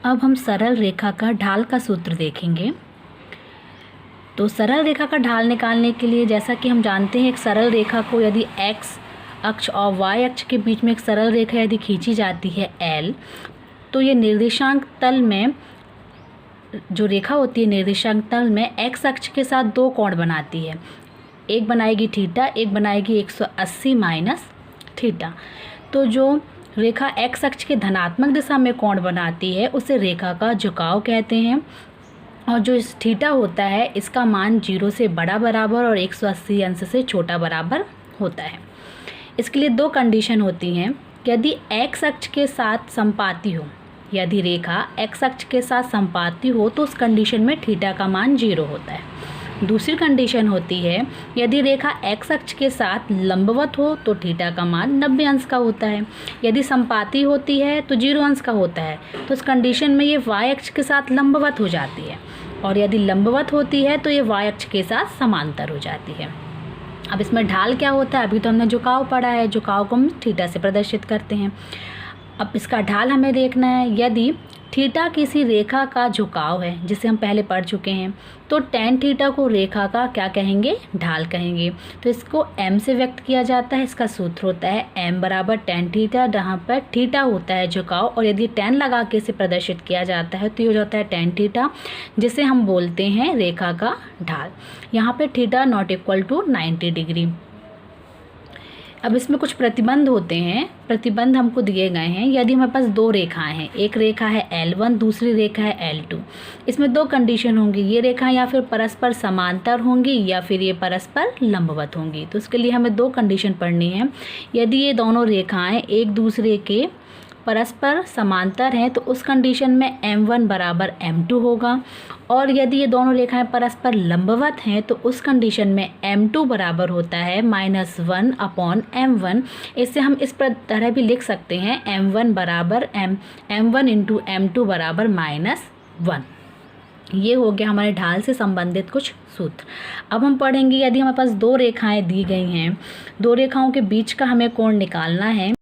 अब हम सरल रेखा का ढाल का सूत्र देखेंगे। तो सरल रेखा का ढाल निकालने के लिए जैसा कि हम जानते हैं, एक सरल रेखा को यदि x अक्ष और y अक्ष के बीच में एक सरल रेखा यदि खींची जाती है L, तो ये निर्देशांक तल में जो रेखा होती है निर्देशांक तल में x अक्ष के साथ दो कोण बनाती है। एक बनाएगी थीटा, एक बनाएगी 180 माइनस थीटा। तो जो रेखा x अक्ष के धनात्मक दिशा में कोण बनाती है उसे रेखा का झुकाव कहते हैं। और जो इस थीटा होता है इसका मान 0 से बड़ा बराबर और 180 अंश से छोटा बराबर होता है। इसके लिए दो कंडीशन होती हैं। यदि x अक्ष के साथ समपाती हो, यदि रेखा x अक्ष के साथ समपाती हो तो उस कंडीशन में थीटा का मान 0 होता है। दूसरी कंडीशन होती है यदि रेखा x अक्ष के साथ लंबवत हो तो थीटा का मान 90 अंश का होता है। यदि समपाती होती है तो 0 अंश का होता है। तो इस कंडीशन में ये y अक्ष के साथ लंबवत हो जाती है, और यदि लंबवत होती है तो ये y अक्ष के साथ समांतर हो जाती है। अब इसमें ढाल क्या होता है? अभी तो हमने झुकाव पढ़ा है, झुकाव को हम थीटा से प्रदर्शित करते हैं। अब इसका ढाल हमें देखना है। यदि थीटा किसी रेखा का झुकाव है, जिसे हम पहले पढ़ चुके हैं, तो टेन थीटा को रेखा का क्या कहेंगे? ढाल कहेंगे। तो इसको m से व्यक्त किया जाता है। इसका सूत्र होता है m बराबर टेन थीटा, जहाँ पर थीटा होता है झुकाव, और यदि टेन लगा के इसे प्रदर्शित किया जाता है तो ये हो जाता है टेन थीटा, जिसे हम बोलते हैं रेखा का ढाल। यहाँ पे theta not equal to 90 degree. अब इसमें कुछ प्रतिबंध होते हैं। प्रतिबंध हमको दिए गए हैं। यदि हमारे पास दो रेखाएं हैं, एक रेखा है L1, दूसरी रेखा है L2, इसमें दो कंडीशन होंगी। ये रेखाएं या फिर परस्पर समांतर होंगी या फिर ये परस्पर लंबवत होंगी। तो इसके लिए हमें दो कंडीशन पढ़नी है। यदि ये दोनों रेखाएं एक दूसरे के परस्पर समांतर हैं तो उस कंडीशन में m1 बराबर m2 होगा, और यदि ये दोनों रेखाएं परस्पर लंबवत हैं तो उस कंडीशन में m2 बराबर होता है -1 अपॉन m1। इससे हम इस तरह भी लिख सकते हैं m1 बराबर m1 इंटू m2 बराबर -1। ये हो गया हमारे ढाल से संबंधित कुछ सूत्र। अब हम पढ़ेंगे, यदि हमारे पास दो रेखाएं दी गई हैं, दो रेखाओं के बीच का हमें कोण निकालना है।